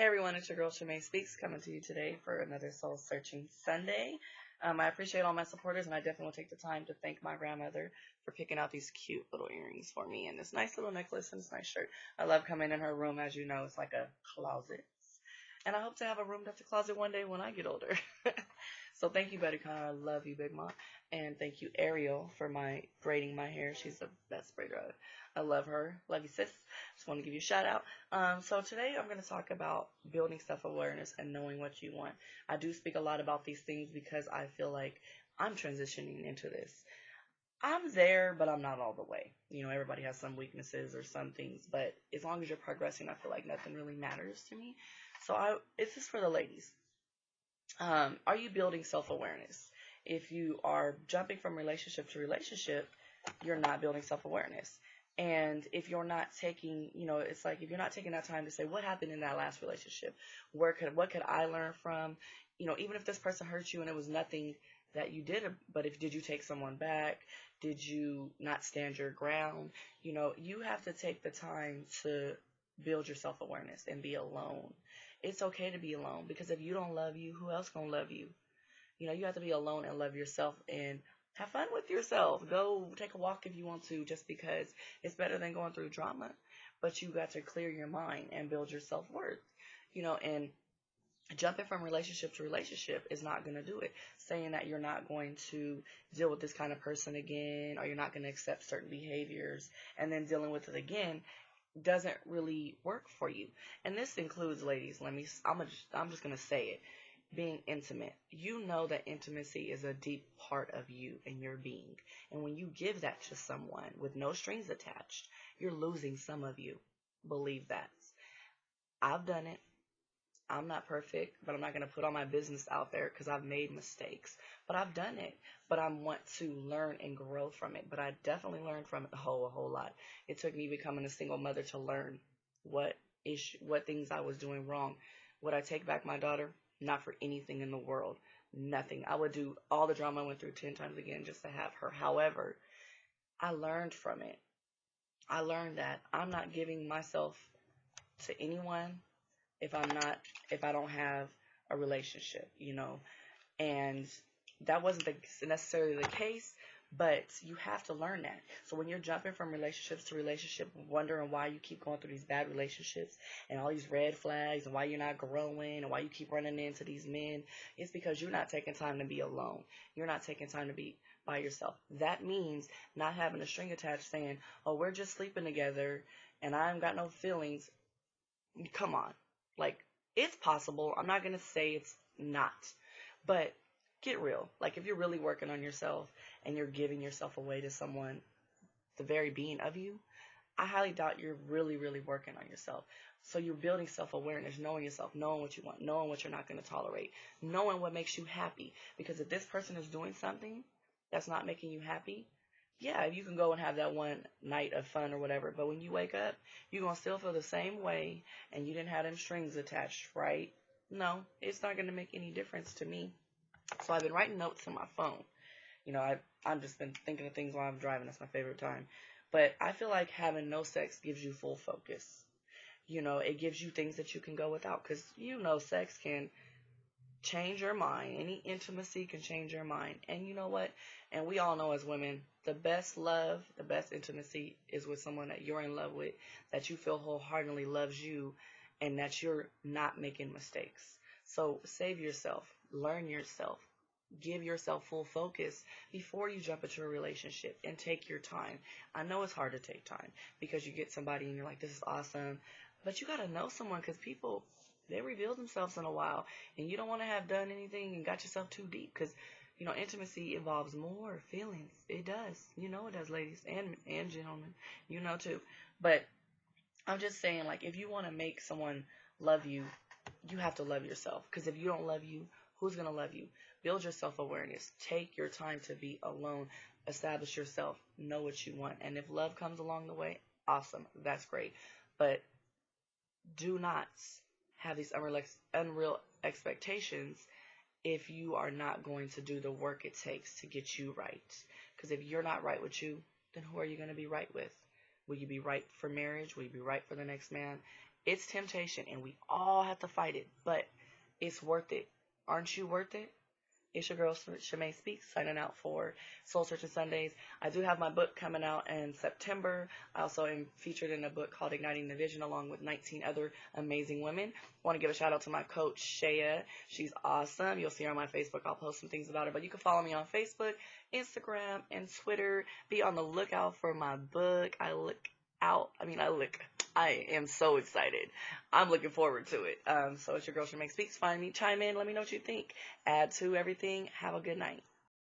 Hey everyone, it's your girl Shamay Speaks coming to you today for another Soul Searching Sunday. I appreciate all my supporters, and I definitely will take the time to thank my grandmother for picking out these cute little earrings for me and this nice little necklace and this nice shirt. I love coming in her room. As you know, it's like a closet. And I hope to have a room that's a closet one day when I get older. So thank you, Betty Connor. I love you, Big Mom. And thank you, Ariel, for my braiding my hair. She's the best braider. I love her. Love you, sis. Just want to give you a shout out. So today I'm going to talk about building self-awareness and knowing what you want. I do speak a lot about these things because I feel like I'm transitioning into this. I'm there, but I'm not all the way. You know, everybody has some weaknesses or some things, but as long as you're progressing, I feel like nothing really matters to me. So it's just for the ladies. Are you building self-awareness? If you are jumping from relationship to relationship, you're not building self-awareness. And if you're not taking, it's like if you're not taking that time to say, what happened in that last relationship? What could I learn from? Even if this person hurt you and it was nothing that you did, but did you take someone back? Did you not stand your ground? You have to take the time to build your self-awareness and be alone. It's okay to be alone because if you don't love you, who else gonna love you? You have to be alone and love yourself and have fun with yourself. Go take a walk if you want to, just because it's better than going through drama. But you got to clear your mind and build your self-worth. And jumping from relationship to relationship is not going to do it. Saying that you're not going to deal with this kind of person again, or you're not going to accept certain behaviors and then dealing with it again doesn't really work for you. And this includes, ladies, I'm just going to say it, being intimate. You know that intimacy is a deep part of you and your being. And when you give that to someone with no strings attached, you're losing some of you. Believe that. I've done it. I'm not perfect, but I'm not going to put all my business out there because I've made mistakes. But I've done it. But I want to learn and grow from it. But I definitely learned from it a whole lot. It took me becoming a single mother to learn what things I was doing wrong. Would I take back my daughter? Not for anything in the world. Nothing. I would do all the drama I went through 10 times again just to have her. However, I learned from it. I learned that I'm not giving myself to anyone if I don't have a relationship, and that wasn't necessarily the case, but you have to learn that. So when you're jumping from relationships to relationship, wondering why you keep going through these bad relationships and all these red flags and why you're not growing and why you keep running into these men, it's because you're not taking time to be alone. You're not taking time to be by yourself. That means not having a string attached saying, oh, we're just sleeping together and I haven't got no feelings. Come on. Like, it's possible. I'm not going to say it's not. But get real. Like, if you're really working on yourself and you're giving yourself away to someone, the very being of you, I highly doubt you're really, really working on yourself. So you're building self-awareness, knowing yourself, knowing what you want, knowing what you're not going to tolerate, knowing what makes you happy. Because if this person is doing something that's not making you happy, yeah, you can go and have that one night of fun or whatever, but when you wake up, you're going to still feel the same way, and you didn't have them strings attached, right? No, it's not going to make any difference to me. So I've been writing notes on my phone. I've just been thinking of things while I'm driving. That's my favorite time. But I feel like having no sex gives you full focus. It gives you things that you can go without, because sex can change your mind. Any intimacy can change your mind. And you know what? And we all know as women, the best love, the best intimacy is with someone that you're in love with, that you feel wholeheartedly loves you, and that you're not making mistakes. So save yourself, learn yourself, give yourself full focus before you jump into a relationship, and take your time. I know it's hard to take time because you get somebody and you're like, this is awesome. But you got to know someone, because people, they reveal themselves in a while, and you don't want to have done anything and got yourself too deep, because intimacy involves more feelings. It does. It does, ladies and gentlemen. Too. But I'm just saying, like, if you want to make someone love you, you have to love yourself. Because if you don't love you, who's going to love you? Build your self-awareness. Take your time to be alone. Establish yourself. Know what you want. And if love comes along the way, awesome. That's great. But do not have these unreal expectations if you are not going to do the work it takes to get you right. Because if you're not right with you, then who are you going to be right with? Will you be right for marriage? Will you be right for the next man? It's temptation, and we all have to fight it, but it's worth it. Aren't you worth it? It's your girl Shamay Speaks, signing out for Soul Searching Sundays. I do have my book coming out in September. I also am featured in a book called Igniting the Vision, along with 19 other amazing women. I want to give a shout out to my coach Shaya. She's awesome. You'll see her on my Facebook. I'll post some things about her, but you can follow me on Facebook, Instagram, and Twitter. Be on the lookout for my book. I am so excited. I'm looking forward to it. So it's your girl Shamay Speaks. Find me, chime in, let me know what you think. Add to everything. Have a good night.